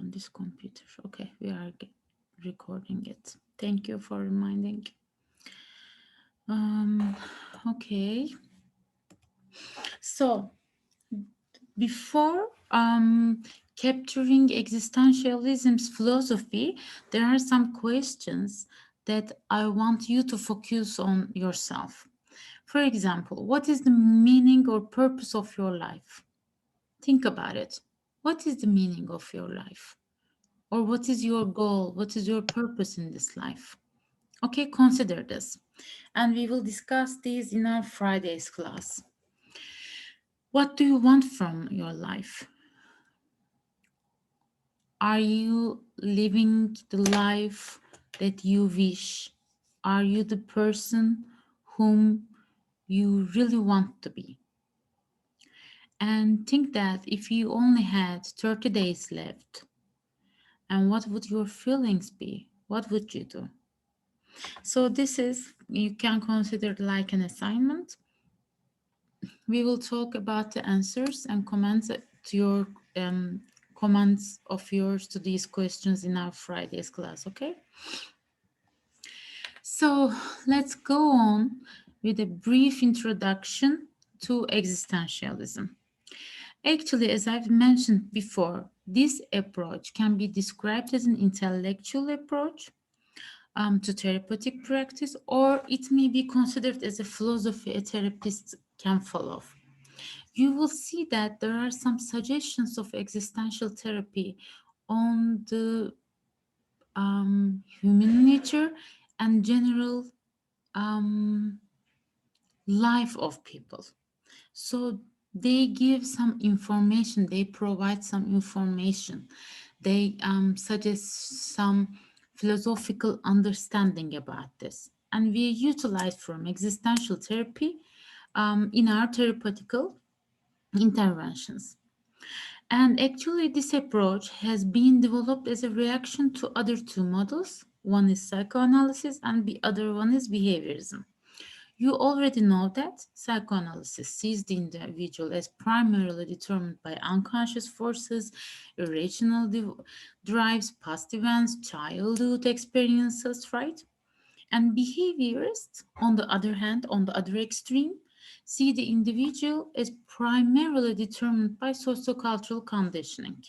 on this computer. Okay, we are recording it. Thank you for reminding. Okay. So before capturing existentialism's philosophy, there are some questions that I want you to focus on yourself. For example, what is the meaning or purpose of your life? Think about it. What is the meaning of your life? Or what is your goal? What is your purpose in this life? Okay, consider this. And we will discuss these in our Friday's class. What do you want from your life? Are you living the life that you wish? Are you the person whom you really want to be? And think that if you only had 30 days left, and what would your feelings be? What would you do? So this is, you can consider it like an assignment. We will talk about the answers and comments to your comments of yours to these questions in our Friday's class, okay? So let's go on with a brief introduction to existentialism. Actually, as I've mentioned before, this approach can be described as an intellectual approach to therapeutic practice, or it may be considered as a philosophy a therapist can follow. You will see that there are some suggestions of existential therapy on the human nature and general um, life of people. So they give some information, they provide some information, they suggest some philosophical understanding about this. And we utilize from existential therapy in our therapeutical interventions. And actually, this approach has been developed as a reaction to other two models. One is psychoanalysis, and the other one is behaviorism. You already know that psychoanalysis sees the individual as primarily determined by unconscious forces, irrational drives, past events, childhood experiences, right? And behaviorists, on the other hand, on the other extreme, see the individual as primarily determined by sociocultural conditioning.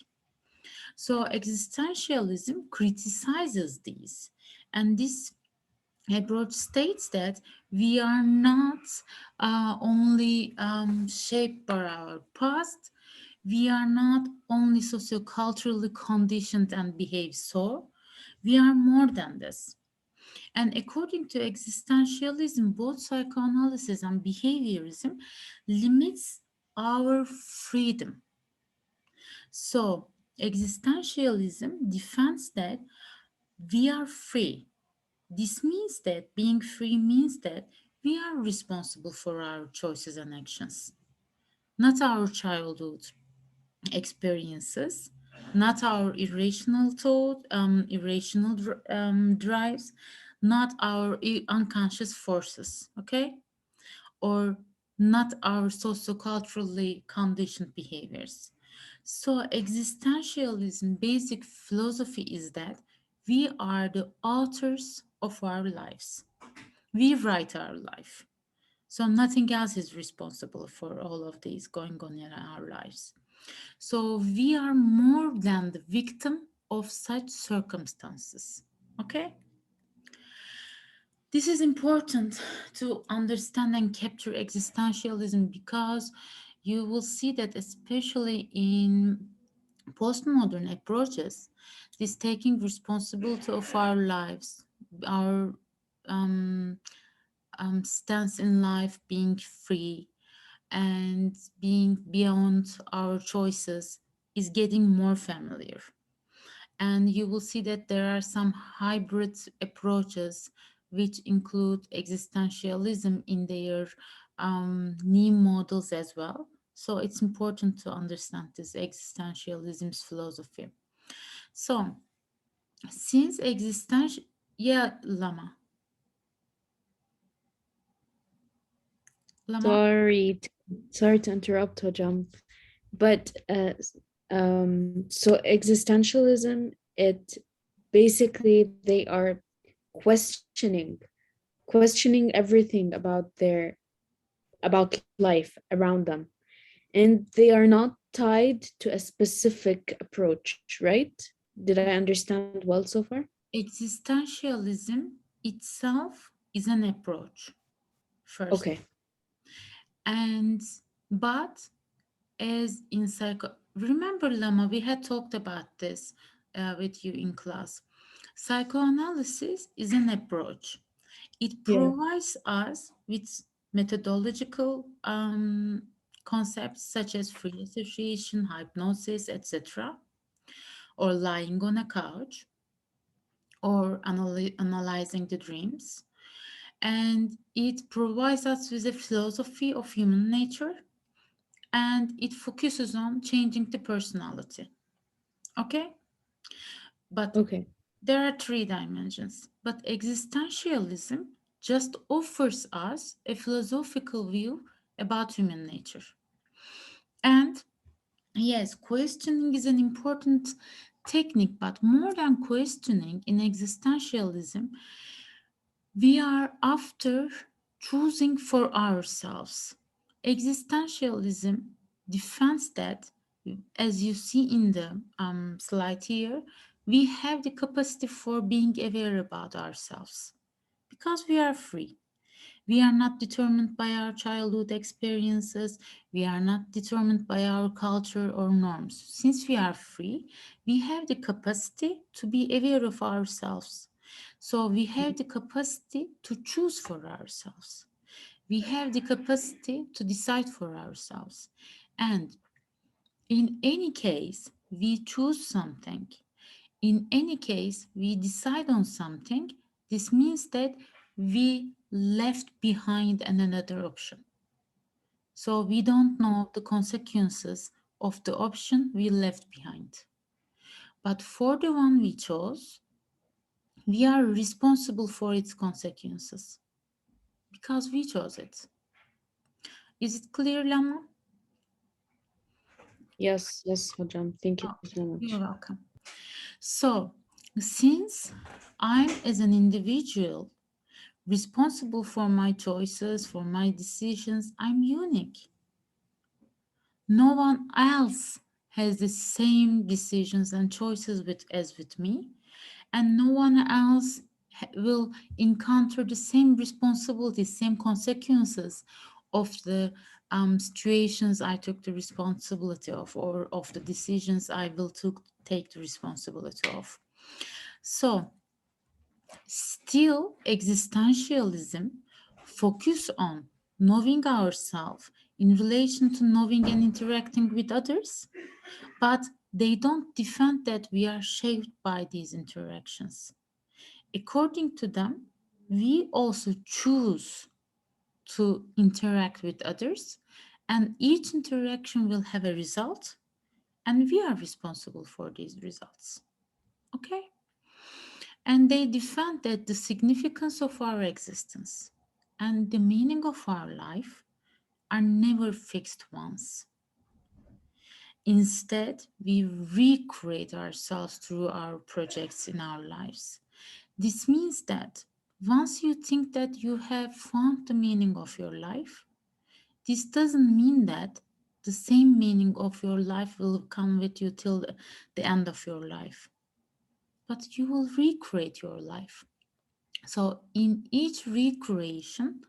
So existentialism criticizes these, and this approach states that we are not only shaped by our past, we are not only socioculturally conditioned and behave so, we are more than this. And according to existentialism, both psychoanalysis and behaviorism limits our freedom. So existentialism defends that we are free. This means that being free means that we are responsible for our choices and actions, not our childhood experiences, not our irrational thought, irrational drives, not our unconscious forces, okay? Or not our socioculturally conditioned behaviors. So, existentialism basic philosophy is that we are the authors of our lives. We write our life. So, nothing else is responsible for all of these going on in our lives. So, we are more than the victim of such circumstances. Okay? This is important to understand and capture existentialism because you will see that, especially in postmodern approaches, this taking responsibility of our lives, our um, stance in life, being free and being beyond our choices, is getting more familiar. And you will see that there are some hybrid approaches which include existentialism in their new models as well. So it's important to understand this existentialism's philosophy. So since existential, yeah, Lama. Sorry, sorry to interrupt, Hojam, but So existentialism, it basically they are questioning everything about life around them, and they are not tied to a specific approach, right? Did I understand well so far? Existentialism itself is an approach, first. Okay. And but as in remember, Lama, we had talked about this with you in class. Psychoanalysis is an approach. It Yeah. provides us with methodological concepts such as free association, hypnosis, etc., or lying on a couch, or analyzing the dreams. And it provides us with a philosophy of human nature, and it focuses on changing the personality. Okay? But Okay. there are three dimensions. But existentialism just offers us a philosophical view about human nature. And yes, questioning is an important technique, but more than questioning in existentialism, we are after choosing for ourselves. Existentialism defends that, as you see in the slide here, we have the capacity for being aware about ourselves because we are free. We are not determined by our childhood experiences. We are not determined by our culture or norms. Since we are free, we have the capacity to be aware of ourselves. So we have the capacity to choose for ourselves. We have the capacity to decide for ourselves. And in any case, we choose something. In any case, we decide on something. This means that we left behind another option. So we don't know the consequences of the option we left behind. But for the one we chose, we are responsible for its consequences because we chose it. Is it clear, Lama? Yes, yes, Hajam. Thank you so Okay, much. you're welcome. So, since I'm as an individual responsible for my choices, for my decisions, I'm unique. No one else has the same decisions and choices as with me, and no one else will encounter the same responsibilities, same consequences of the situations I took the responsibility of, or of the decisions I will take the responsibility of. So, still, existentialism focus on knowing ourselves in relation to knowing and interacting with others, but they don't defend that we are shaped by these interactions. According to them, we also choose to interact with others, and each interaction will have a result, and we are responsible for these results. Okay? And they defend that the significance of our existence and the meaning of our life are never fixed ones. Instead, we recreate ourselves through our projects in our lives. This means that once you think that you have found the meaning of your life, this doesn't mean that the same meaning of your life will come with you till the end of your life, but you will recreate your life. So, in each recreation,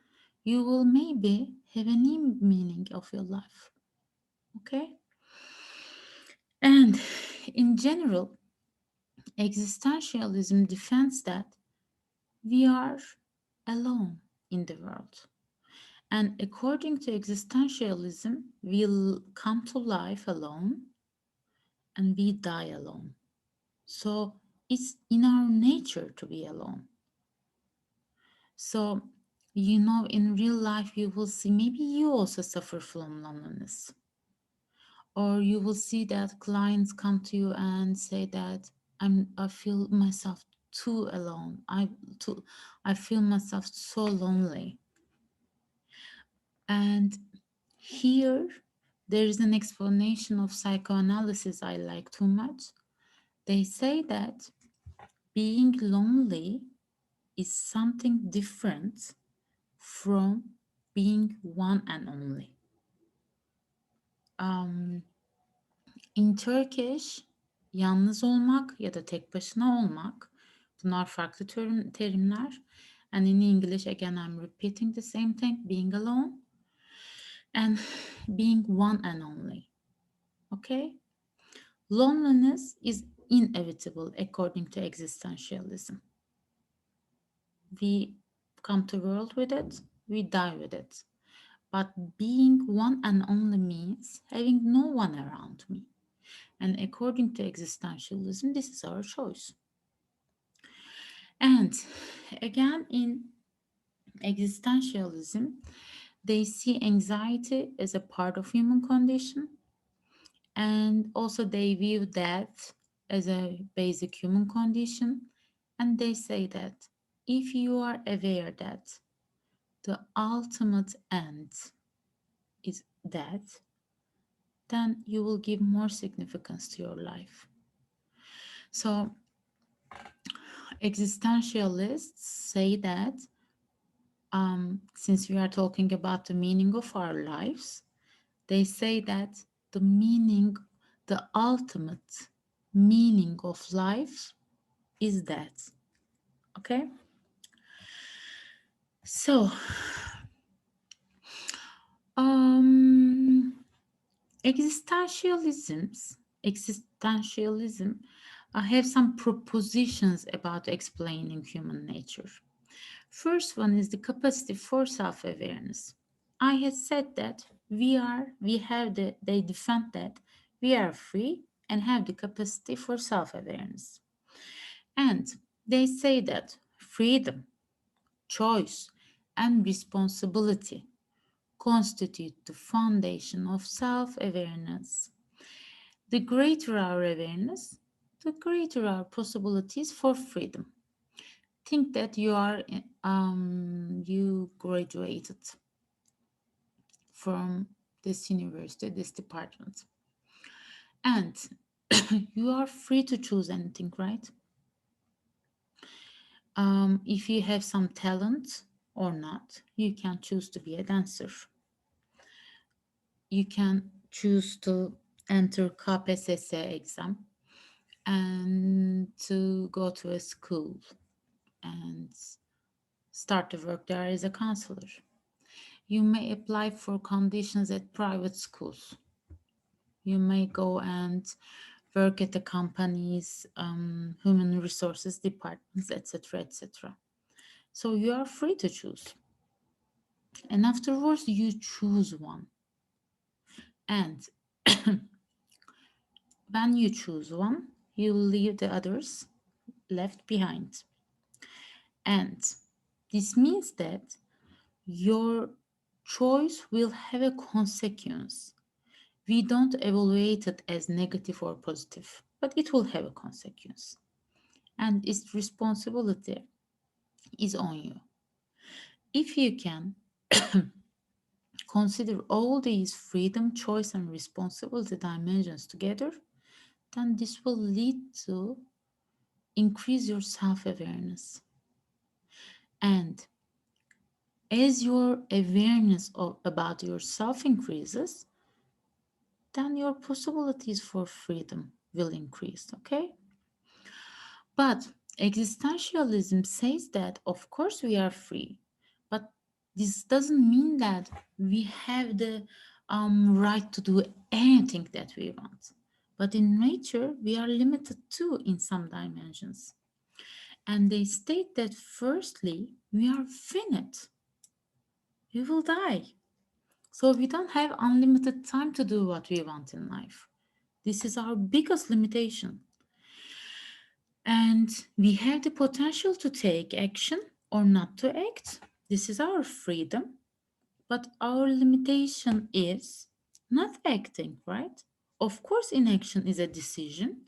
you will maybe have a new meaning of your life. Okay? And in general, existentialism defends that we are alone in the world. And according to existentialism, we'll come to life alone and we die alone. So it's in our nature to be alone. So, in real life, you will see maybe you also suffer from loneliness, or you will see that clients come to you and say that I feel myself too alone. I feel myself so lonely. And here There is an explanation of psychoanalysis I like too much. They say that being lonely is something different from being one and only. Um, in Turkish, yalnız olmak ya da tek başına olmak, bunlar farklı terimler. And in English, again, I'm repeating the same thing, being alone and being one and only. Okay? Loneliness is inevitable according to existentialism. We come to world with it, we die with it. But being one and only means having no one around me. And according to existentialism, this is our choice. And again, in existentialism, they see anxiety as a part of human condition, and also they view death as a basic human condition. And they say that if you are aware that the ultimate end is death, then you will give more significance to your life. So existentialists say that since we are talking about the meaning of our lives, they say that the meaning, the ultimate meaning of life is that. Okay? So, um, existentialism have some propositions about explaining human nature. First one is the capacity for self-awareness. I had said that they defend that we are free and have the capacity for self-awareness. And they say that freedom, choice, and responsibility constitute the foundation of self-awareness. The greater our awareness, the greater our possibilities for freedom. Think that you graduated from this university, this department, and you are free to choose anything, right? If you have some talent or not, you can choose to be a dancer. You can choose to enter KPSS exam and to go to a school and start to work there as a counselor. You may apply for conditions at private schools. You may go and work at the company's human resources departments, etc., etc. So you are free to choose. And afterwards, you choose one. And when you choose one, you leave the others left behind. And this means that your choice will have a consequence. We don't evaluate it as negative or positive, but it will have a consequence. And its responsibility is on you. If you can consider all these freedom, choice, and responsibility dimensions together, then this will lead to increase your self-awareness. And as your awareness about yourself increases, then your possibilities for freedom will increase, okay? But existentialism says that, of course, we are free, but this doesn't mean that we have the right to do anything that we want. But in nature, we are limited too in some dimensions. And they state that, firstly, we are finite, we will die. So we don't have unlimited time to do what we want in life. This is our biggest limitation. And we have the potential to take action or not to act. This is our freedom. But our limitation is not acting, right? Of course, inaction is a decision,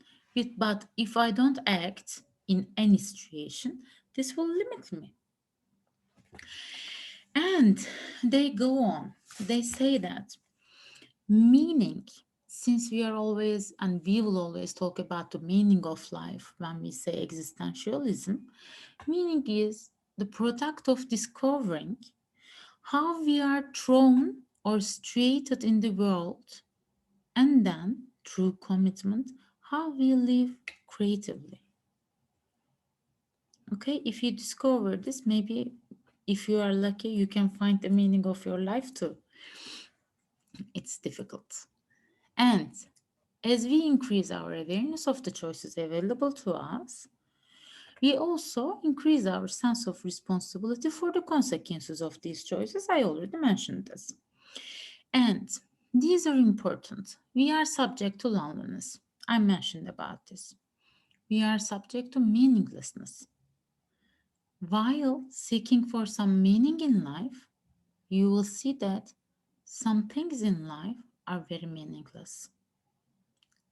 but if I don't act in any situation, this will limit me. And they go on. They say that Meaning, since we are always and we will always talk about the meaning of life when we say existentialism, meaning is the product of discovering how we are thrown or situated in the world, and then through commitment, how we live creatively. Okay, if you discover this, maybe if you are lucky, you can find the meaning of your life too. It's difficult. And as we increase our awareness of the choices available to us, we also increase our sense of responsibility for the consequences of these choices. I already mentioned this. And these are important. We are subject to loneliness. I mentioned about this. We are subject to meaninglessness. While seeking for some meaning in life, you will see that some things in life are very meaningless.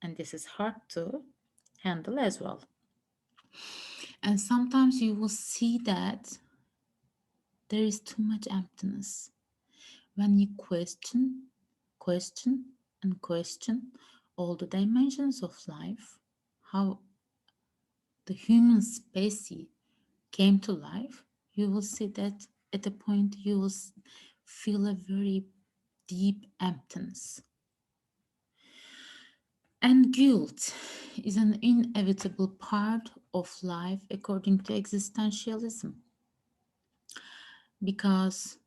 And this is hard to handle as well. And sometimes you will see that there is too much emptiness when you question, and question all the dimensions of life, how the human species came to life. You will see that at a point you will feel a very deep emptiness. And guilt is an inevitable part of life according to existentialism, because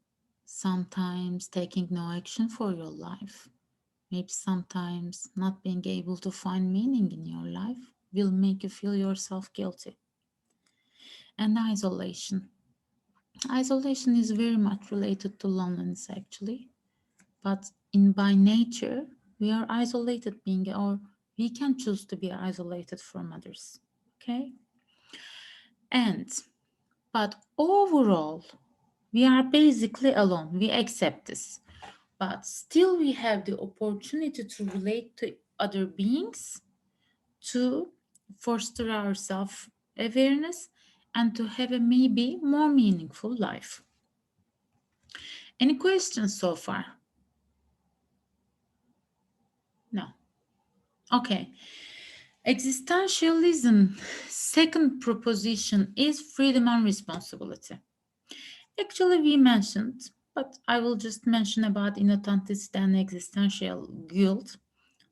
sometimes taking no action for your life, maybe sometimes not being able to find meaning in your life, will make you feel yourself guilty. And isolation. Isolation is very much related to loneliness actually, but in by nature, we are isolated being, or we can choose to be isolated from others. Okay? And but overall, we are basically alone. We accept this. But still we have the opportunity to relate to other beings, to foster our self awareness, and to have a maybe more meaningful life. Any questions so far? No. Okay. Existentialism second proposition is freedom and responsibility. Actually we mentioned, but I will just mention about inauthenticity and existential guilt.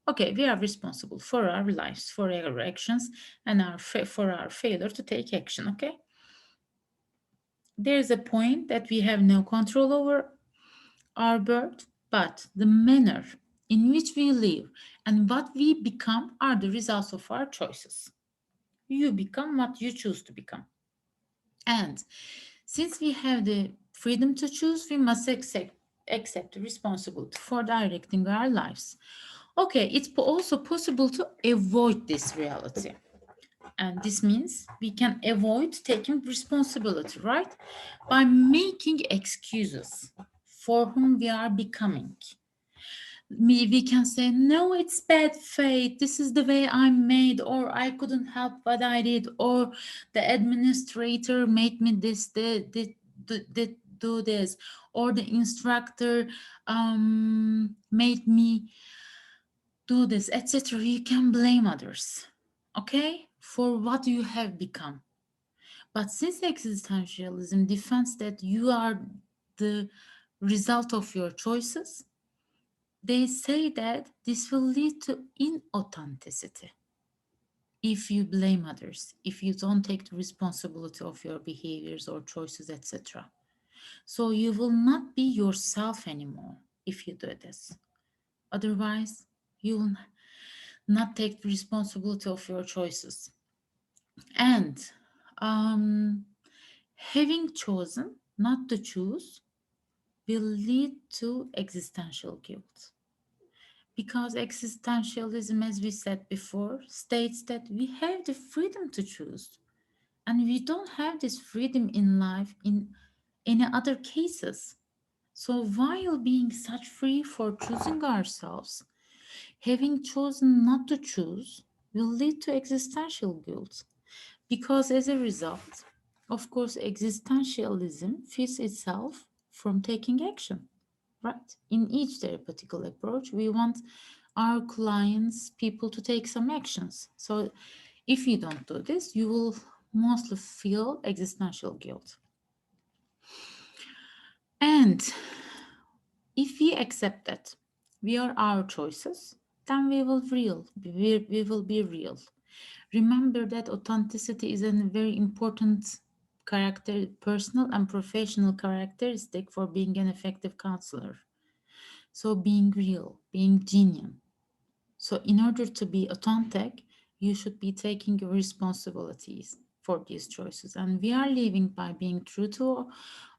Okay, we are responsible for our lives, for our actions, and for our failure to take action. Okay, there is a point that we have no control over our birth, but the manner in which we live and what we become are the results of our choices. You become what you choose to become. And since we have the freedom to choose, we must accept the responsibility for directing our lives. Okay, it's also possible to avoid this reality. And this means we can avoid taking responsibility, right? By making excuses for whom we are becoming. We can say, no, it's bad fate. This is the way I'm made, or I couldn't help what I did, or the administrator made me do this, or the instructor made me do this, etc. You can blame others, okay, for what you have become. But since existentialism defends that you are the result of your choices, they say that this will lead to inauthenticity if you blame others, if you don't take the responsibility of your behaviors or choices, etc. So you will not be yourself anymore if you do this. Otherwise, you will not take the responsibility of your choices. And um, having chosen not to choose will lead to existential guilt. Because existentialism, as we said before, states that we have the freedom to choose. And we don't have this freedom in life in any other cases. So while being such free for choosing ourselves, having chosen not to choose will lead to existential guilt. Because as a result, of course, existentialism feeds itself from taking action. right? In each therapeutical approach, we want our clients, people to take some actions. So if you don't do this, you will mostly feel existential guilt. And if we accept that we are our choices, then we will be real. Remember that authenticity is a very important personal and professional characteristic for being an effective counselor. So being real, being genuine. So in order to be authentic, you should be taking your responsibilities for these choices. And we are living by being true to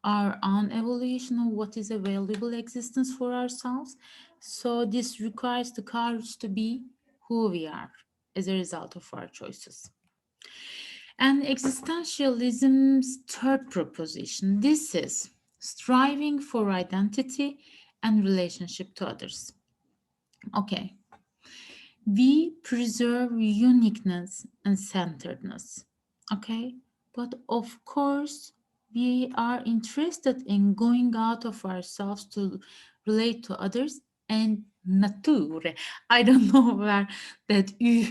our own evolution of what is a valuable existence for ourselves. So this requires the courage to be who we are as a result of our choices. And existentialism's third proposition, this is striving for identity and relationship to others. Okay, we preserve uniqueness and centeredness. Okay, but of course, we are interested in going out of ourselves to relate to others and nature. I don't know where that you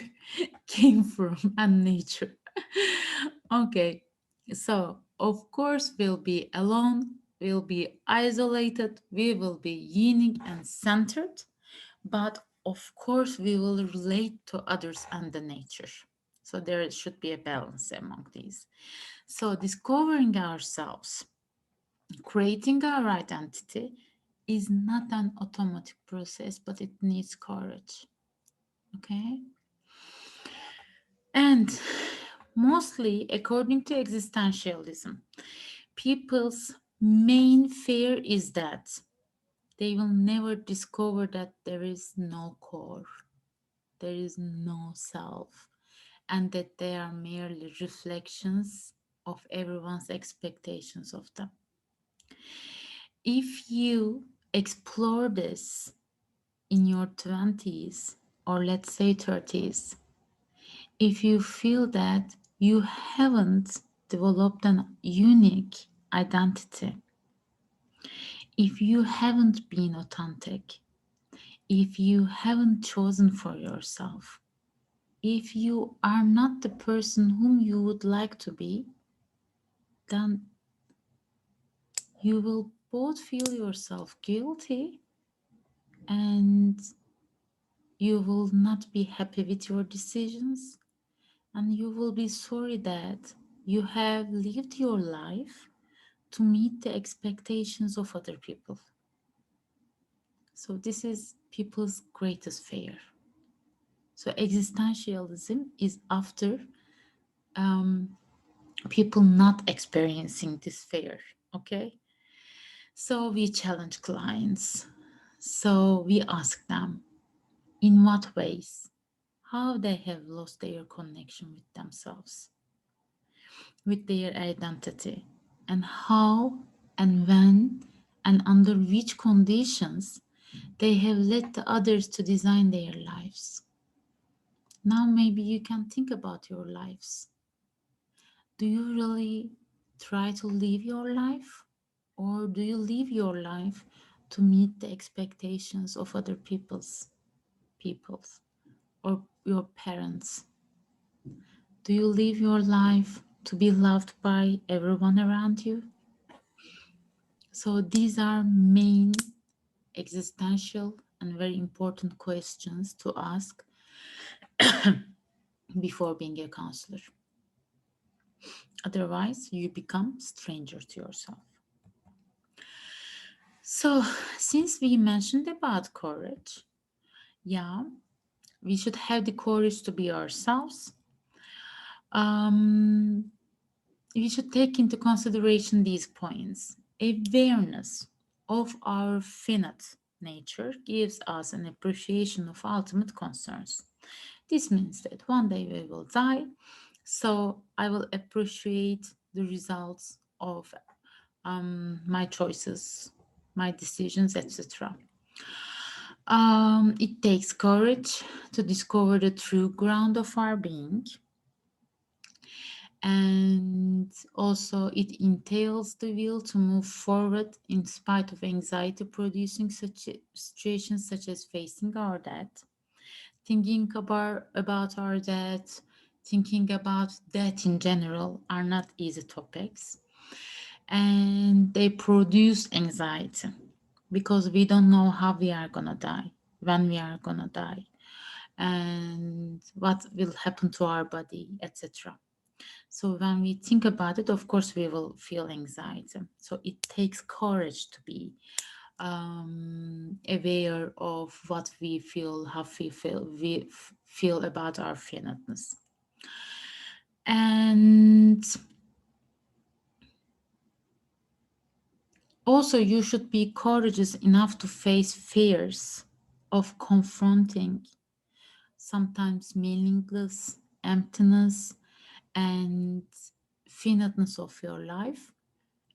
came from and nature. Okay, so of course, we'll be alone, we'll be isolated, we will be unique and centered, but of course we will relate to others and the nature. So there should be a balance among these. So discovering ourselves, creating our identity is not an automatic process, but it needs courage. Okay, and mostly according to existentialism, people's main fear is that they will never discover that there is no core, there is no self, and that they are merely reflections of everyone's expectations of them. If you explore this in your 20s, or let's say 30s, if you feel that you haven't developed an unique identity, if you haven't been authentic, if you haven't chosen for yourself, if you are not the person whom you would like to be, then you will both feel yourself guilty and you will not be happy with your decisions, and you will be sorry that you have lived your life to meet the expectations of other people. So this is people's greatest fear. So existentialism is after people not experiencing this fear. Okay, so we challenge clients. So we ask them in what ways, how they have lost their connection with themselves, with their identity, and how and when and under which conditions they have let the others to design their lives. Now maybe you can think about your lives. Do you really try to live your life, or do you live your life to meet the expectations of other people's or your parents? Do you live your life to be loved by everyone around you? So these are main existential and very important questions to ask before being a counselor. Otherwise, you become stranger to yourself. So, since we mentioned about courage, yeah, we should have the courage to be ourselves. Um, we should take into consideration these points. Awareness of our finite nature gives us an appreciation of ultimate concerns. This means that one day we will die, so I will appreciate the results of my choices, my decisions, etc. It takes courage to discover the true ground of our being, and And also, it entails the will to move forward in spite of anxiety producing such situations such as facing our death, thinking about our death, thinking about death in general are not easy topics. And they produce anxiety because we don't know how we are gonna die, when we are gonna die, and what will happen to our body, etc. So when we think about it, of course, we will feel anxiety. So it takes courage to be aware of what we feel, how we feel about our finiteness. And also, you should be courageous enough to face fears of confronting sometimes meaningless emptiness and finiteness of your life.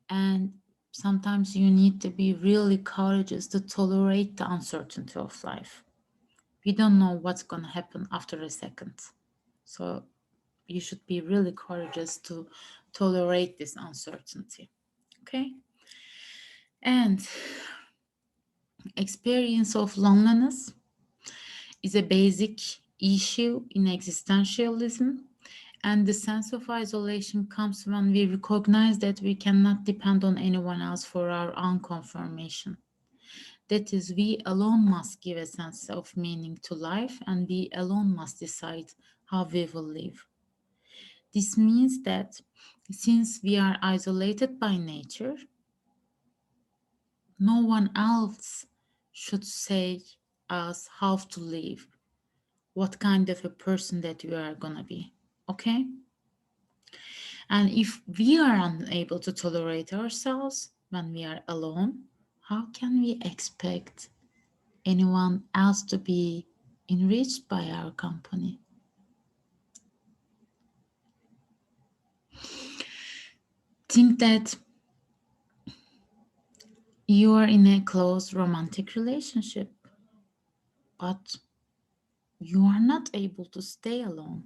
And sometimes you need to be really courageous to tolerate the uncertainty of life. We don't know what's going to happen after a second. So you should be really courageous to tolerate this uncertainty. Okay? And experience of loneliness is a basic issue in existentialism. And the sense of isolation comes when we recognize that we cannot depend on anyone else for our own confirmation. That is, we alone must give a sense of meaning to life, and we alone must decide how we will live. This means that since we are isolated by nature, no one else should say us how to live, what kind of a person that we are gonna be. Okay? And if we are unable to tolerate ourselves when we are alone, how can we expect anyone else to be enriched by our company? Think that you are in a close romantic relationship, but you are not able to stay alone.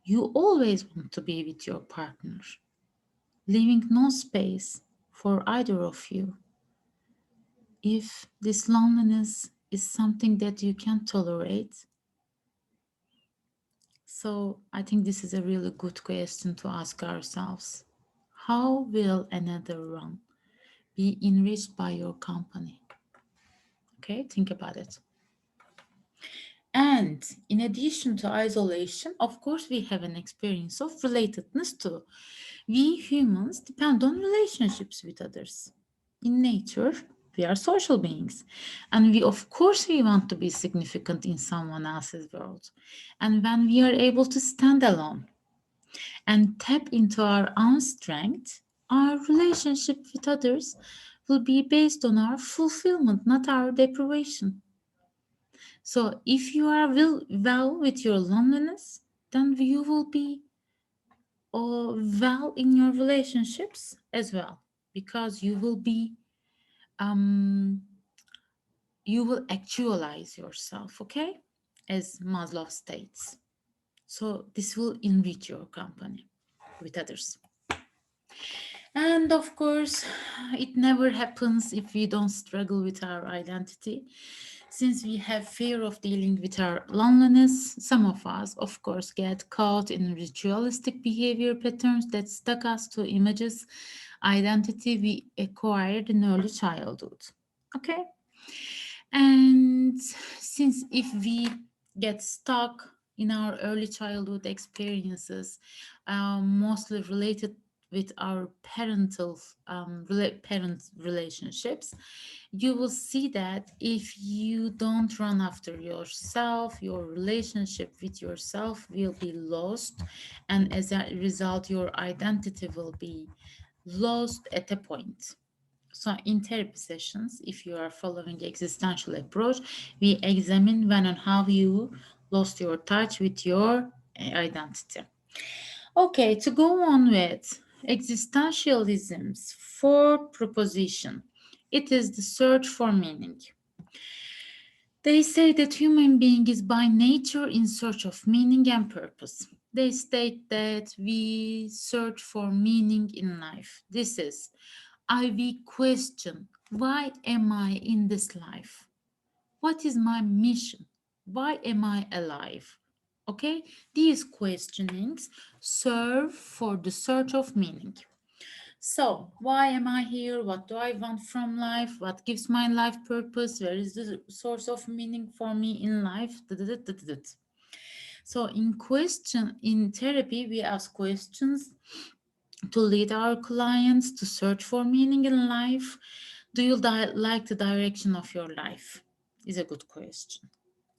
You always want to be with your partner, leaving no space for either of you. If this loneliness is something that you can tolerate, so I think this is a really good question to ask ourselves. How will another one be enriched by your company? Okay, think about it. And in addition to isolation, of course, we have an experience of relatedness too. We humans depend on relationships with others. In nature, we are social beings. And we, of course, we want to be significant in someone else's world. And when we are able to stand alone and tap into our own strength, our relationship with others will be based on our fulfillment, not our deprivation. So if you are well with your loneliness, then you will be well in your relationships as well, because um you will actualize yourself, okay, as Maslow states. So this will enrich your company with others. And of course, it never happens if we don't struggle with our identity. Since we have fear of dealing with our loneliness, some of us, of course, get caught in ritualistic behavior patterns that stuck us to images, identity we acquired in early childhood. Okay? And since if we get stuck in our early childhood experiences, mostly related with our parent relationships, you will see that if you don't run after yourself, your relationship with yourself will be lost, and as a result, your identity will be lost at a point. So in therapy sessions, if you are following the existential approach, we examine when and how you lost your touch with your identity. Okay, to go on with existentialism's fourth proposition, it is the search for meaning. They say that human being is by nature in search of meaning and purpose. They state that we search for meaning in life. This is, we question, why am I in this life? What is my mission? Why am I alive? Okay, these questionings serve for the search of meaning. So, why am I here? What do I want from life? What gives my life purpose? Where is the source of meaning for me in life? So, in therapy, we ask questions to lead our clients to search for meaning in life. Do you like the direction of your life? Is a good question.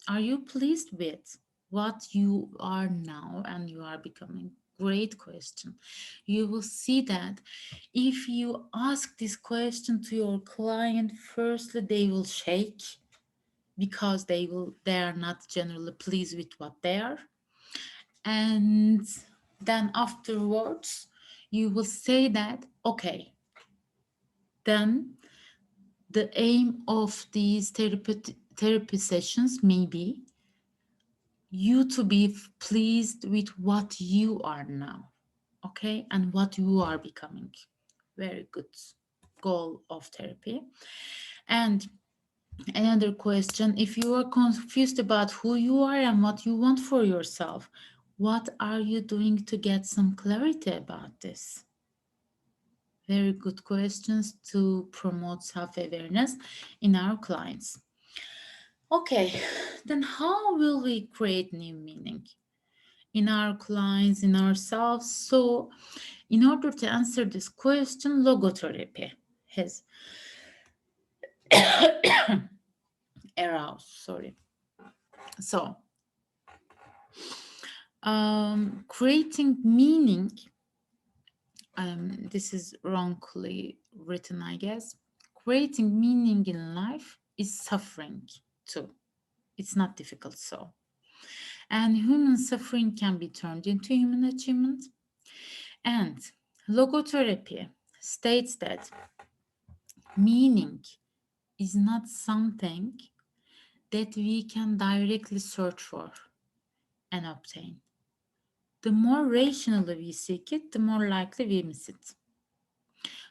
Are you pleased with what you are now and you are becoming? Great question. You will see that if you ask this question to your client, firstly they will shake because they are not generally pleased with what they are. And then afterwards you will say that, okay, then the aim of these therapy sessions may be you to be pleased with what you are now, okay, and what you are becoming. Very good goal of therapy. And another question, if you are confused about who you are and what you want for yourself, what are you doing to get some clarity about this? Very good questions to promote self-awareness in our clients. Okay, then how will we create new meaning in our clients, in ourselves? So, in order to answer this question, logotherapy has aroused. Sorry. So, creating meaning. This is wrongly written, I guess. Creating meaning in life is suffering too. It's not difficult so. And human suffering can be turned into human achievement. And logotherapy states that meaning is not something that we can directly search for and obtain. The more rationally we seek it, the more likely we miss it.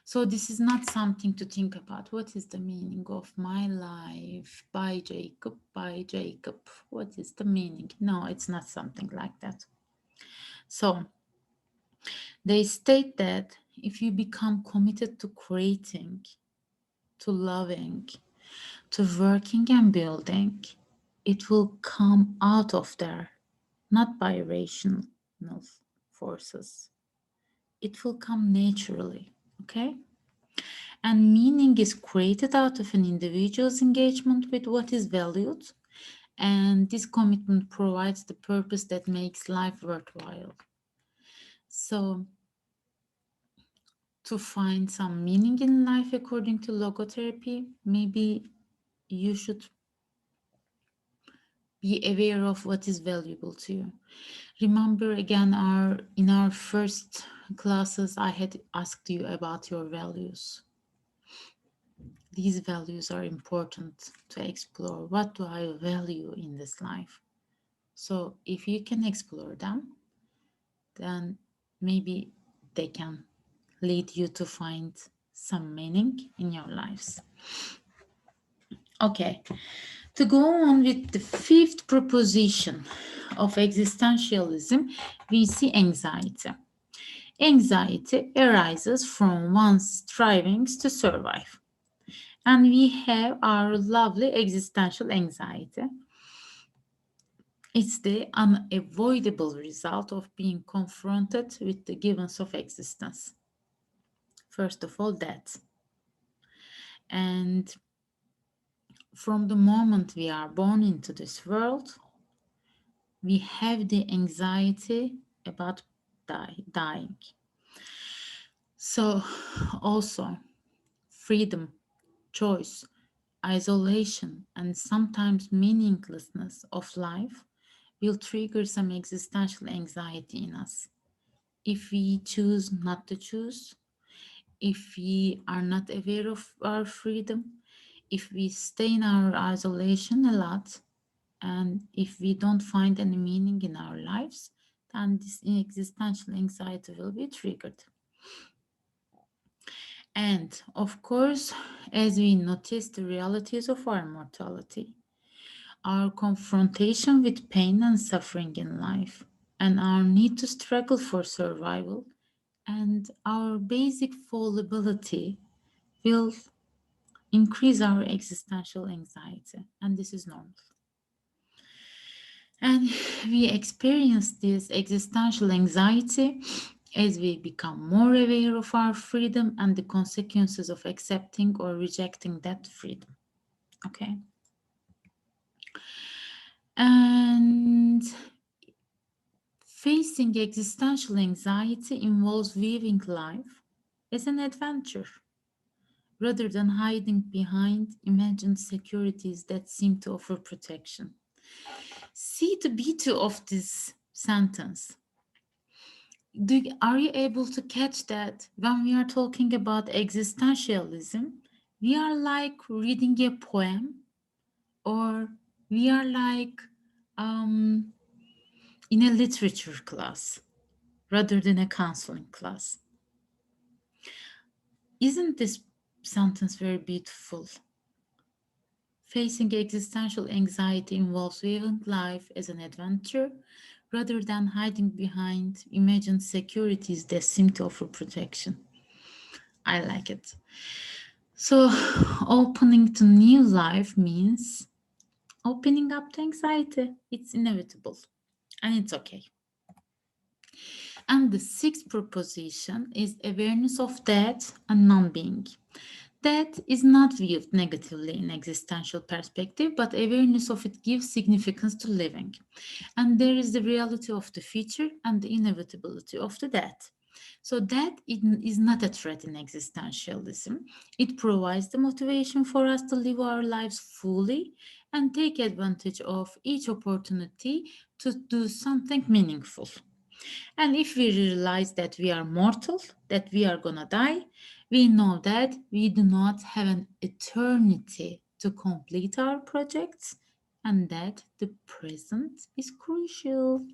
So, this is not something to think about. What is the meaning of my life? By Jacob, by Jacob. What is the meaning? No, it's not something like that. So, they state that if you become committed to creating, to loving, to working and building, it will come out of there, not by rational forces. It will come naturally, okay? And meaning is created out of an individual's engagement with what is valued, and this commitment provides the purpose that makes life worthwhile. So, to find some meaning in life according to logotherapy, maybe you should be aware of what is valuable to you. Remember again, our in our first classes I had asked you about your values. These values are important to explore. What do I value in this life? So if you can explore them, then maybe they can lead you to find some meaning in your lives. Okay, to go on with the fifth proposition of existentialism, we see anxiety. Anxiety arises from one's strivings to survive. And we have our lovely existential anxiety. It's the unavoidable result of being confronted with the givens of existence. First of all, that. And from the moment we are born into this world, we have the anxiety about dying. So, also, freedom, choice, isolation, and sometimes meaninglessness of life will trigger some existential anxiety in us. If we choose not to choose, if we are not aware of our freedom, if we stay in our isolation a lot, and if we don't find any meaning in our lives, then this existential anxiety will be triggered. And of course, as we notice the realities of our mortality, our confrontation with pain and suffering in life, and our need to struggle for survival, and our basic fallibility will increase our existential anxiety, and this is normal. And we experience this existential anxiety as we become more aware of our freedom and the consequences of accepting or rejecting that freedom. Okay. And facing existential anxiety involves viewing life as an adventure rather than hiding behind imagined securities that seem to offer protection. See the beauty of this sentence. Are you able to catch that when we are talking about existentialism, we are like reading a poem, or we are like um, in a literature class rather than a counseling class? Isn't this sentence very beautiful? Facing existential anxiety involves viewing life as an adventure rather than hiding behind imagined securities that seem to offer protection. I like it. So, opening to new life means opening up to anxiety. It's inevitable and it's okay. And the sixth proposition is awareness of death and non being. Death is not viewed negatively in existential perspective, but awareness of it gives significance to living. And there is the reality of the future and the inevitability of the death. So that is not a threat in existentialism. It provides the motivation for us to live our lives fully and take advantage of each opportunity to do something meaningful. And if we realize that we are mortal, that we are gonna die, we know that we do not have an eternity to complete our projects and that the present is crucial.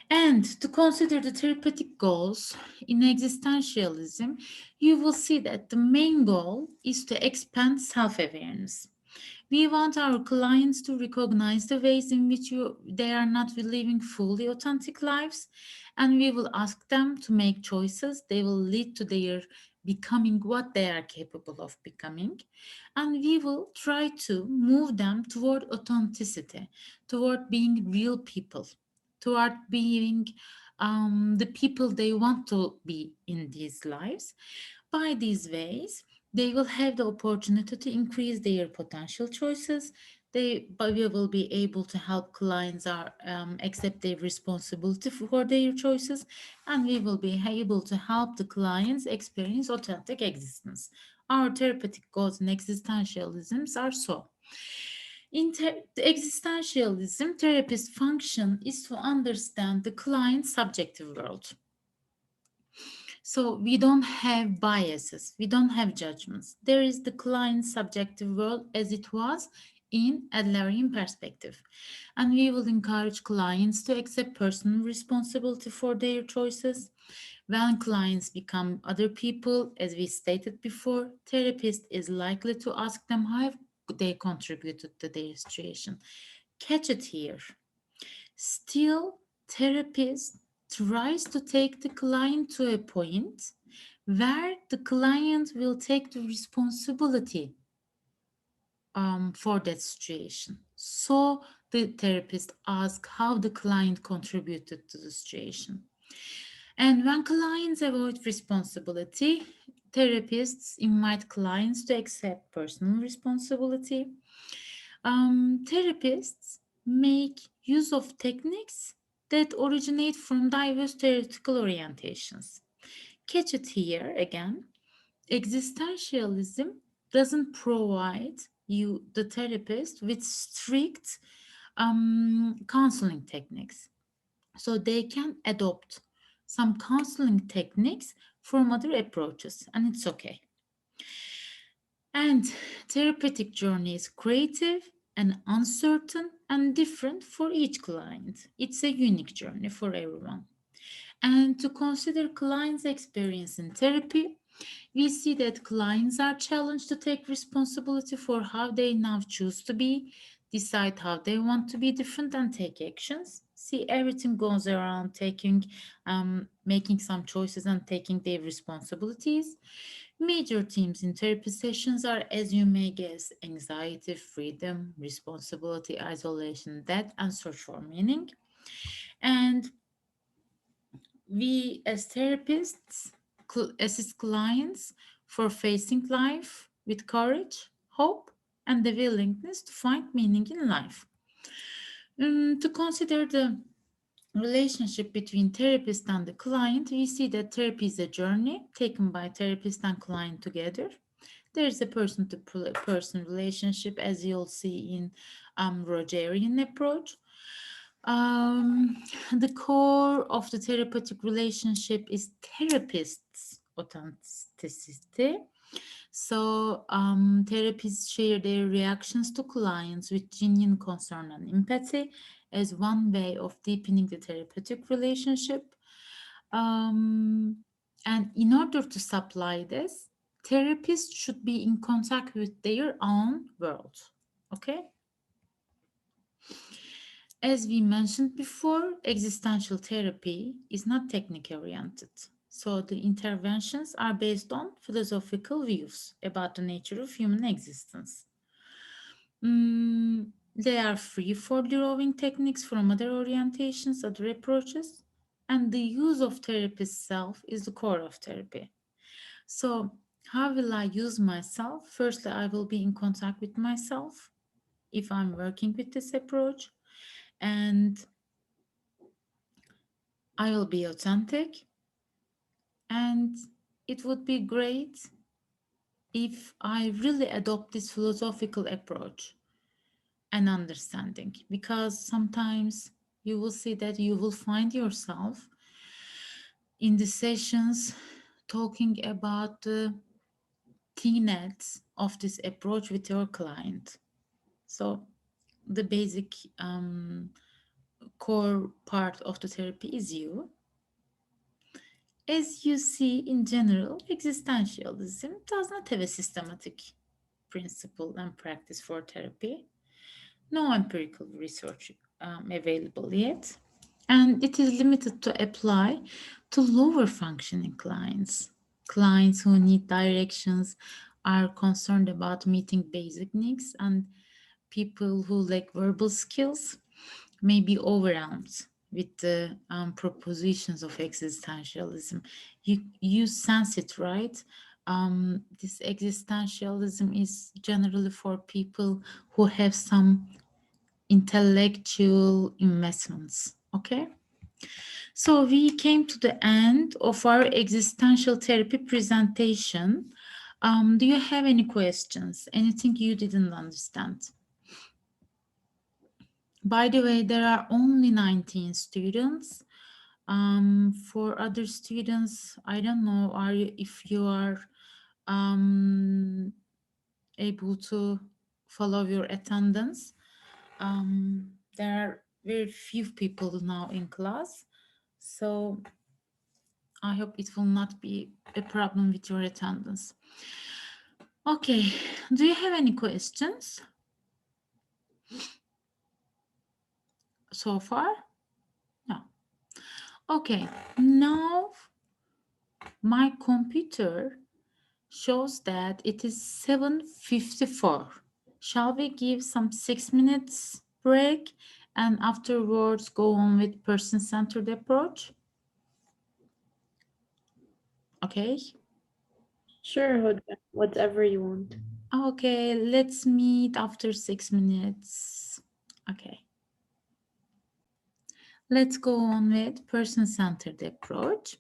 And to consider the therapeutic goals in existentialism, you will see that the main goal is to expand self awareness. We want our clients to recognize the ways in which they are not living fully authentic lives, and we will ask them to make choices. They will lead to their becoming what they are capable of becoming, and we will try to move them toward authenticity, toward being real people, toward being the people they want to be in these lives. By these ways, they will have the opportunity to increase their potential choices. But we will be able to help clients accept their responsibility for their choices, and we will be able to help the clients experience authentic existence. Our therapeutic goals and existentialisms are so. The existentialism therapist function is to understand the client's subjective world. So we don't have biases, we don't have judgments. There is the client's subjective world as it was in Adlerian perspective. And we will encourage clients to accept personal responsibility for their choices. When clients become other people, as we stated before, therapist is likely to ask them how they contributed to their situation. Catch it here. Still, therapist tries to take the client to a point where the client will take the responsibility for that situation. So the therapist asks how the client contributed to the situation. And when clients avoid responsibility, therapists invite clients to accept personal responsibility. Therapists make use of techniques that originate from diverse theoretical orientations. Catch it here again. Existentialism doesn't provide you, the therapist, with strict counseling techniques. So they can adopt some counseling techniques from other approaches, and it's okay. And therapeutic journey is creative, and uncertain and different for each client. It's a unique journey for everyone. And to consider clients' experience in therapy, we see that clients are challenged to take responsibility for how they now choose to be, decide how they want to be different, and take actions. See, everything goes around making some choices and taking their responsibilities. Major themes in therapy sessions are, as you may guess, anxiety, freedom, responsibility, isolation, death, and search for meaning. And we, as therapists, assist clients for facing life with courage, hope, and the willingness to find meaning in life. To consider the relationship between therapist and the client, we see that therapy is a journey taken by therapist and client together. There is a person to person relationship, as you'll see in Rogerian approach. The core of the therapeutic relationship is therapist's authenticity. So, therapists share their reactions to clients with genuine concern and empathy as one way of deepening the therapeutic relationship. Um, and in order to supply this, therapists should be in contact with their own world. Okay? As we mentioned before, existential therapy is not technique oriented. So the interventions are based on philosophical views about the nature of human existence. They are free for drawing techniques from other orientations, other approaches, and the use of therapist self is the core of therapy. So, how will I use myself? Firstly, I will be in contact with myself if I'm working with this approach, and I will be authentic. And it would be great if I really adopt this philosophical approach and understanding, because sometimes you will see that you will find yourself in the sessions talking about the tenets of this approach with your client. So, the basic core part of the therapy is you. As you see, in general, existentialism does not have a systematic principle and practice for therapy. No empirical research available yet, and it is limited to apply to lower functioning clients. Clients who need directions, are concerned about meeting basic needs, and people who lack verbal skills may be overwhelmed with the propositions of existentialism. You sense it, right? This existentialism is generally for people who have some intellectual investments. Okay, so we came to the end of our existential therapy presentation. Do you have any questions? Anything you didn't understand? By the way, there are only 19 students. For other students, I don't know, are you, if you are um, able to follow your attendance. There are very few people now in class, so I hope it will not be a problem with your attendance. Okay, do you have any questions so far? No. Okay, now my computer shows that it is 7:54. Shall we give some 6 minutes break and afterwards go on with person-centered approach? Okay. Sure, Hoda, whatever you want. Okay, let's meet after 6 minutes. Okay. Let's go on with person-centered approach.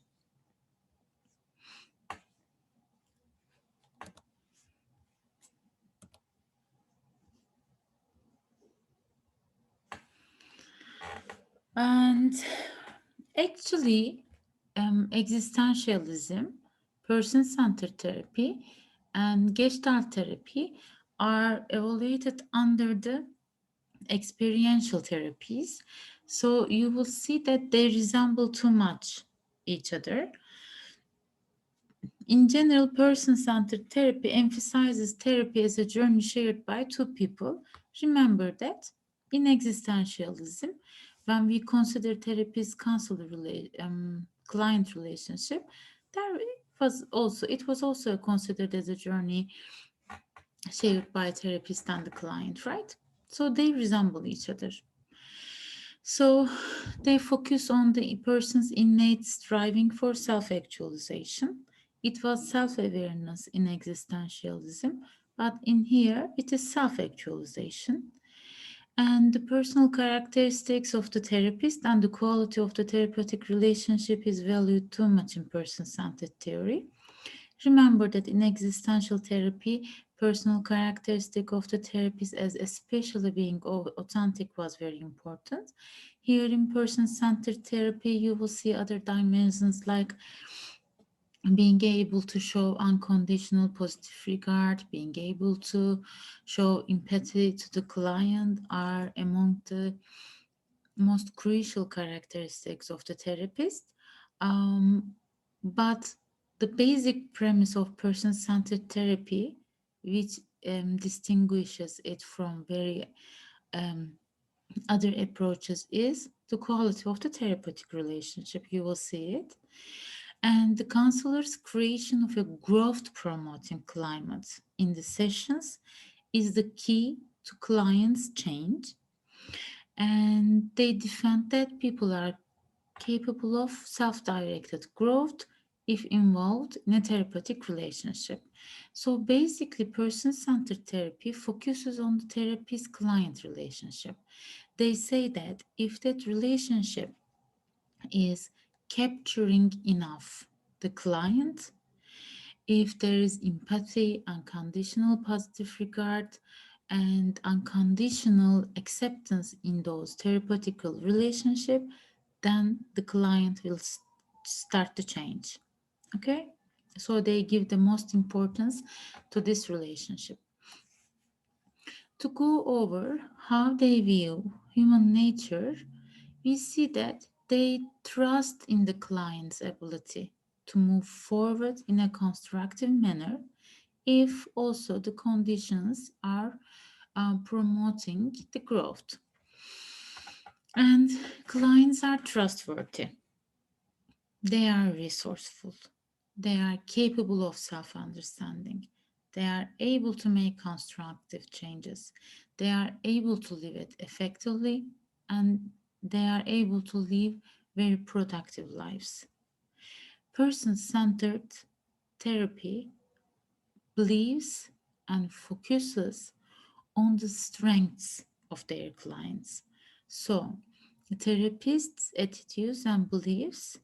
And actually, existentialism, person centered therapy, and gestalt therapy are evaluated under the experiential therapies. So you will see that they resemble too much each other. In general, person centered therapy emphasizes therapy as a journey shared by two people. Remember that in existentialism, when we consider therapy's counselor client relationship, there it was also considered as a journey shared by therapist and the client, right? So they resemble each other. So they focus on the person's innate striving for self actualization. It was self awareness in existentialism, but in here it is self actualization. And the personal characteristics of the therapist and the quality of the therapeutic relationship is valued too much in person centered theory. Remember that in existential therapy, personal characteristic of the therapist as especially being authentic was very important. Here in person-centered therapy, you will see other dimensions like being able to show unconditional positive regard, being able to show empathy to the client are among the most crucial characteristics of the therapist. Um, but the basic premise of person centered therapy, which distinguishes it from very um, other approaches, is the quality of the therapeutic relationship. You will see it. And the counselor's creation of a growth promoting climate in the sessions is the key to clients' change, and they defend that people are capable of self directed growth if involved in a therapeutic relationship. So basically, person centered therapy focuses on the therapist client relationship. They say that if that relationship is capturing enough the client, if there is empathy, unconditional positive regard, and unconditional acceptance in those therapeutical relationship, then the client will start to change. Okay, so they give the most importance to this relationship. To go over how they view human nature, we see that they trust in the client's ability to move forward in a constructive manner if also the conditions are promoting the growth. And clients are trustworthy, they are resourceful, they are capable of self understanding, they are able to make constructive changes, they are able to live it effectively, and they are able to live very productive lives. Person centered therapy believes and focuses on the strengths of their clients. So, the therapist's attitudes and beliefs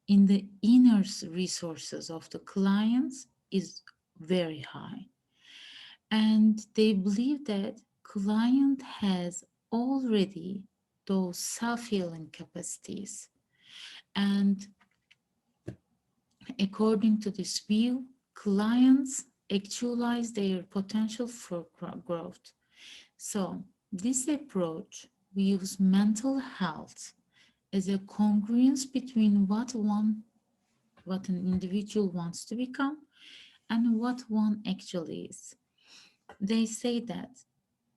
in the inner resources of the clients is very high. And they believe that client has already those self-healing capacities. And according to this view, clients actualize their potential for growth. So, this approach views mental health as a congruence between what an individual wants to become and what one actually is. They say that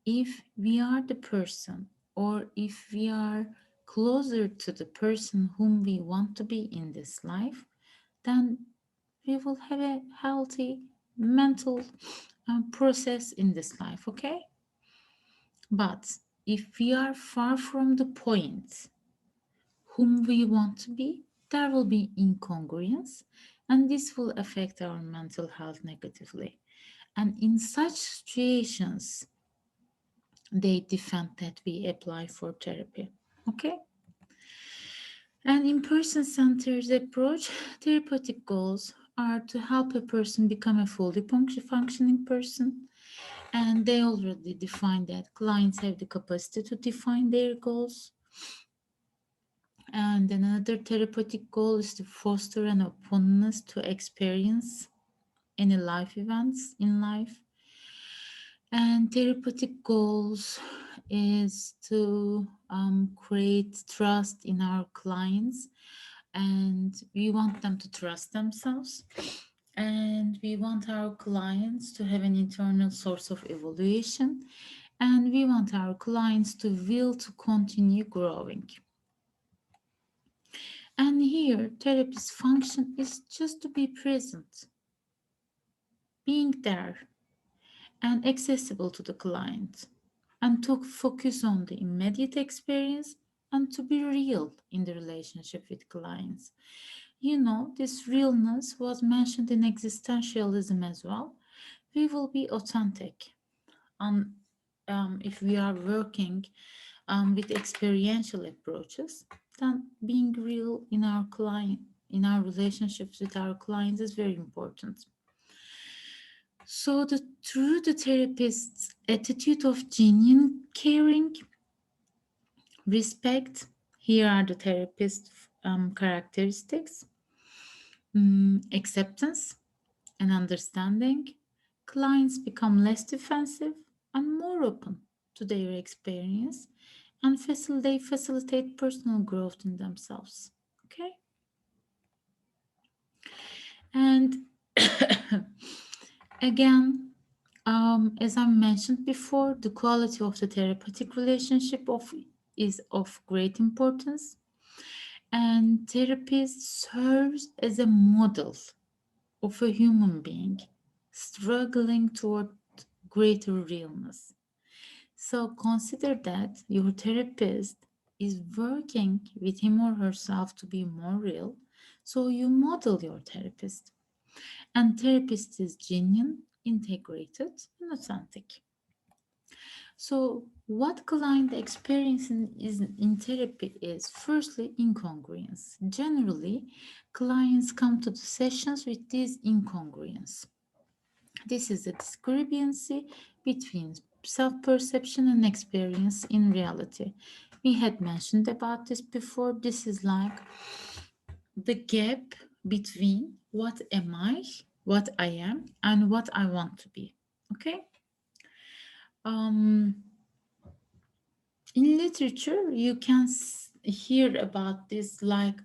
if we are the person, or if we are closer to the person whom we want to be in this life, then we will have a healthy mental process in this life, okay? But if we are far from the point whom we want to be, there will be incongruence, and this will affect our mental health negatively. And in such situations, they defend that we apply for therapy. Okay? And in person centered approach, therapeutic goals are to help a person become a fully functioning person. And they already define that clients have the capacity to define their goals. And another therapeutic goal is to foster an openness to experience any life events in life. And therapeutic goals is to create trust in our clients, and we want them to trust themselves, and we want our clients to have an internal source of evaluation, and we want our clients to will to continue growing. And here therapist's function is just to be present, being there and accessible to the client, and to focus on the immediate experience and to be real in the relationship with clients. You know, this realness was mentioned in existentialism as well. We will be authentic. And if we are working with experiential approaches, then being real in our client, in our relationships with our clients is very important. So, through the therapist's attitude of genuine caring, respect, here are the therapist characteristics: acceptance and understanding. Clients become less defensive and more open to their experience, and they facilitate personal growth in themselves. Okay, and again, as I mentioned before, the quality of the therapeutic relationship is of great importance, and therapist serves as a model of a human being struggling toward greater realness. So consider that your therapist is working with him or herself to be more real. So you model your therapist. And therapist is genuine, integrated, and authentic. So what client experience in therapy is firstly incongruence. Generally, clients come to the sessions with this incongruence. This is a discrepancy between self-perception and experience in reality. We had mentioned about this before. This is like the gap between what am I, what I am, and what I want to be. Okay? Um, in literature, you can hear about this like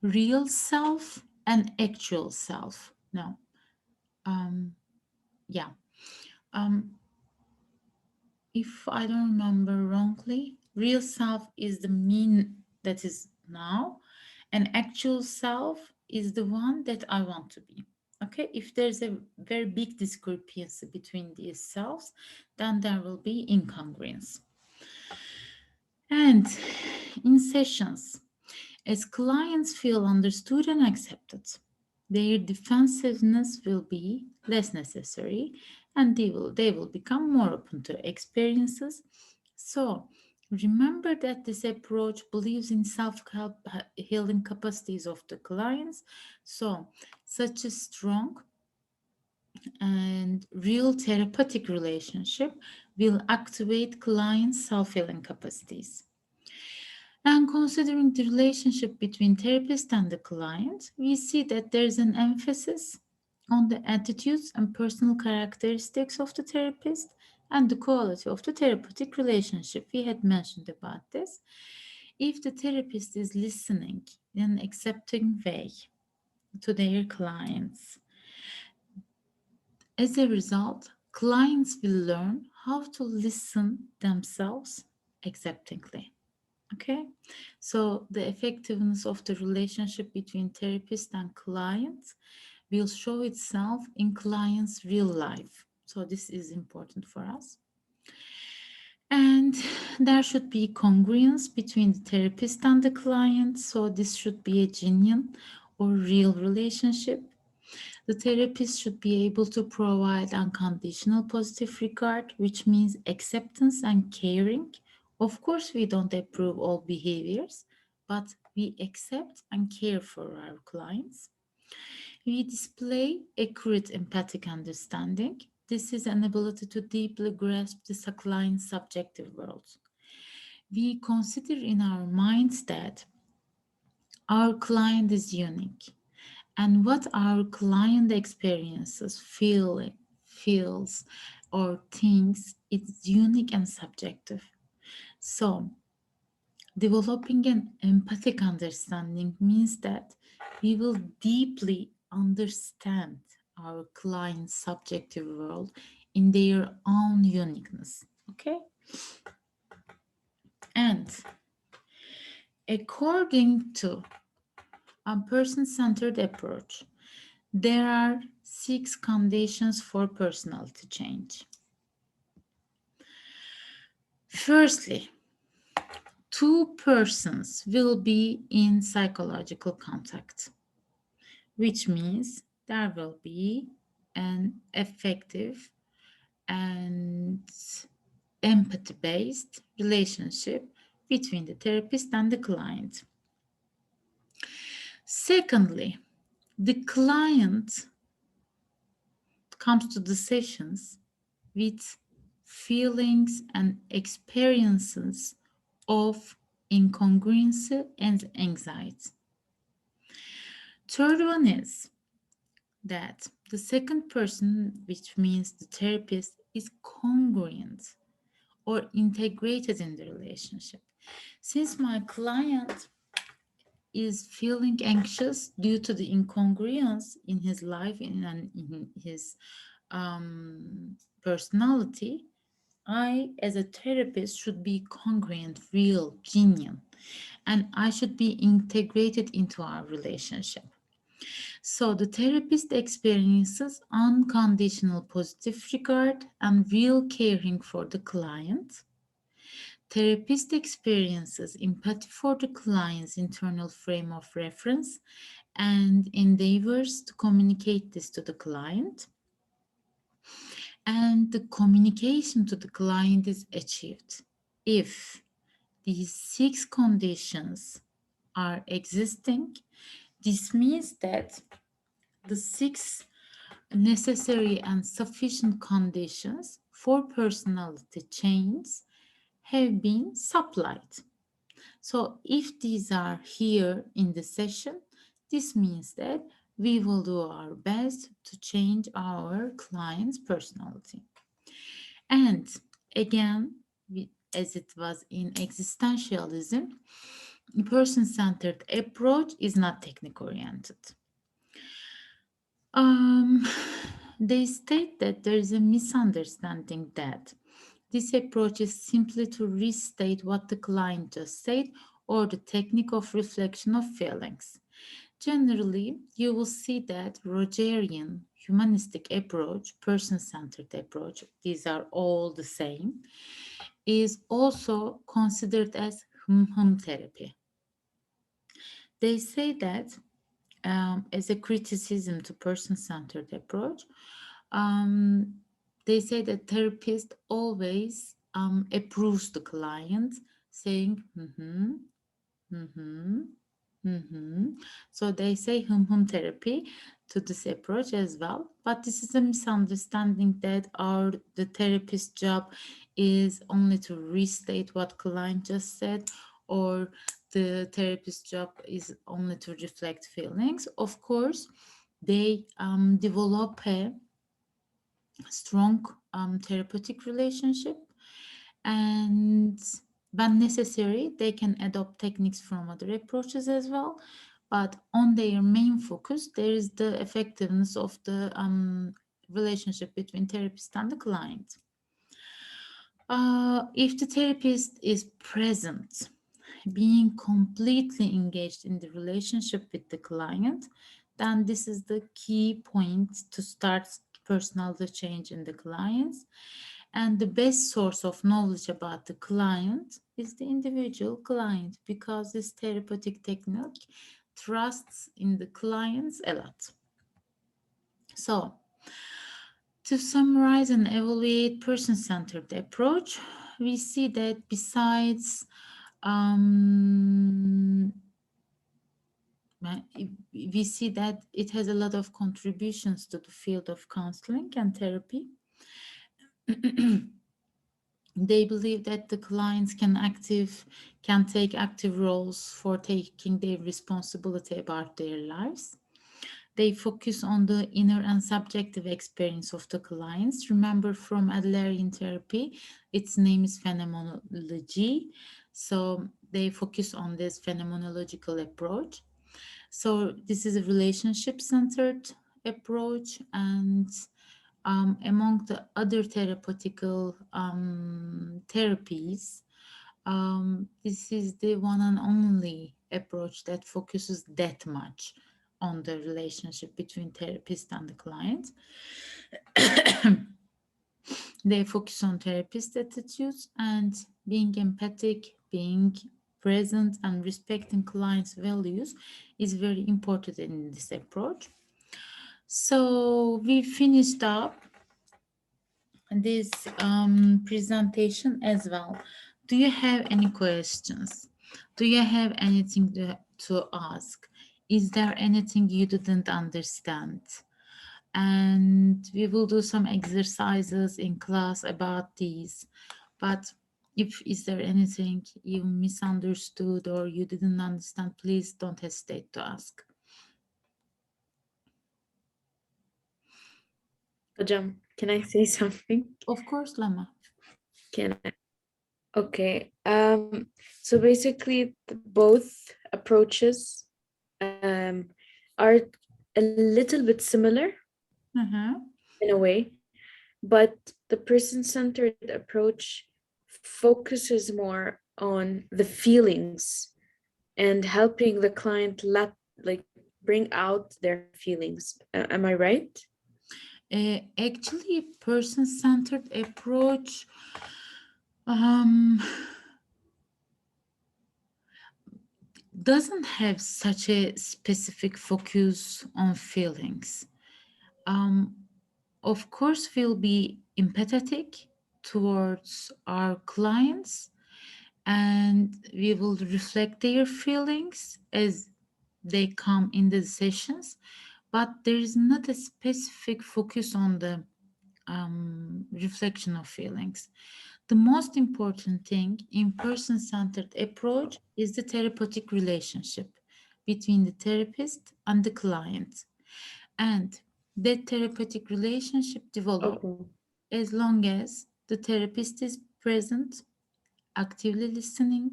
real self and actual self. No, um, yeah. Um, if I don't remember wrongly, real self is the mean that is now, and actual self is the one that I want to be. Okay, if there's a very big discrepancy between these selves, then there will be incongruence. And in sessions, as clients feel understood and accepted, their defensiveness will be less necessary, and they will become more open to experiences. So remember that this approach believes in self-help healing capacities of the clients. So such a strong and real therapeutic relationship will activate clients' self-healing capacities. And considering the relationship between therapist and the client, we see that there's an emphasis on the attitudes and personal characteristics of the therapist and the quality of the therapeutic relationship. We had mentioned about this. If the therapist is listening in an accepting way to their clients, as a result, clients will learn how to listen themselves acceptingly. Okay, so the effectiveness of the relationship between therapist and client will show itself in client's real life. So this is important for us. And there should be congruence between the therapist and the client. So this should be a genuine or real relationship. The therapist should be able to provide unconditional positive regard, which means acceptance and caring. Of course, we don't approve all behaviors, but we accept and care for our clients. We display accurate empathic understanding. This is an ability to deeply grasp the client's subjective world. We consider in our minds that our client is unique, and what our client experiences, feels, or thinks is unique and subjective. So, developing an empathic understanding means that we will deeply understand our client's subjective world in their own uniqueness. Okay? And according to a person centered approach, there are 6 conditions for personality change. Firstly, two persons will be in psychological contact, which means there will be an effective and empathy based relationship between the therapist and the client. Secondly, the client comes to the sessions with feelings and experiences of incongruency and anxiety. Third one is that the second person, which means the therapist, is congruent or integrated in the relationship. Since my client is feeling anxious due to the incongruence in his life and in his personality, I, as a therapist, should be congruent, real, genuine, and I should be integrated into our relationship. So the therapist experiences unconditional positive regard and real caring for the client. Therapist experiences empathy for the client's internal frame of reference and endeavors to communicate this to the client. And the communication to the client is achieved if these 6 conditions are existing. This means that the 6 necessary and sufficient conditions for personality change have been supplied. So if these are here in the session, this means that we will do our best to change our client's personality. And again, as it was in existentialism, a person centered approach is not technique oriented. Um, they state that there is a misunderstanding that this approach is simply to restate what the client just said or the technique of reflection of feelings. Generally, you will see that Rogerian humanistic approach, person centered approach, these are all the same, is also considered as hum therapy. They say that as a criticism to person centered approach, um, they say that therapist always approves the client, saying, mm-hmm, mm-hmm. So they say therapy to this approach as well. But this is a misunderstanding that the therapist job is only to restate what client just said, or the therapist job is only to reflect feelings. Of course, they develop a strong therapeutic relationship, and when necessary they can adopt techniques from other approaches as well, but on their main focus there is the effectiveness of the relationship between therapist and the client. If the therapist is present, being completely engaged in the relationship with the client, then this is the key point to start personality change in the clients. And the best source of knowledge about the client is the individual client, because this therapeutic technique trusts in the clients a lot. So, to summarize and evaluate person centered approach, we see that besides um, we see that it has a lot of contributions to the field of counseling and therapy. They believe that the clients can take active roles for taking their responsibility about their lives. They focus on the inner and subjective experience of the clients. Remember from Adlerian therapy, its name is phenomenology. So they focus on this phenomenological approach. So this is a relationship-centered approach, and among the other therapeutical therapies, this is the one and only approach that focuses that much on the relationship between therapist and the client. They focus on therapist attitudes and being empathic, being present, and respecting clients' values is very important in this approach. So we finished up this presentation as well. Do you have any questions? Do you have anything to ask? Is there anything you didn't understand? And we will do some exercises in class about these. But if is there anything you misunderstood or you didn't understand, please don't hesitate to ask. Ajam, can I say something? Of course, Lama. Can I? Okay. So basically, both approaches are a little bit similar Uh-huh. in a way, but the person-centered approach focuses more on the feelings and helping the client like bring out their feelings. Am I right? Actually, person-centered approach um, doesn't have such a specific focus on feelings. Um, of course, we'll be empathetic towards our clients and we will reflect their feelings as they come in the sessions, but there is not a specific focus on the reflection of feelings. The most important thing in person centered approach is the therapeutic relationship between the therapist and the client. And that therapeutic relationship develops Okay. as long as the therapist is present, actively listening,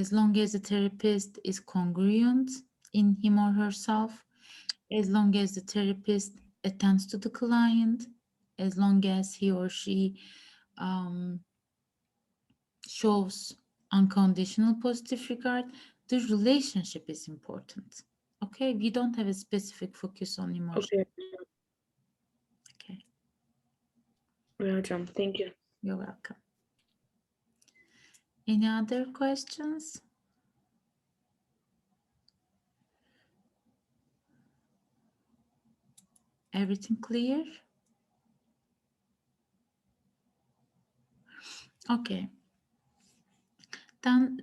as long as the therapist is congruent in him or herself, as long as the therapist attends to the client, as long as he or she um, shows unconditional positive regard, the relationship is important. Okay, we don't have a specific focus on emotion. Okay. Okay, Well, Ajam, thank you. you're welcome. Any other questions? Everything clear? Okay, then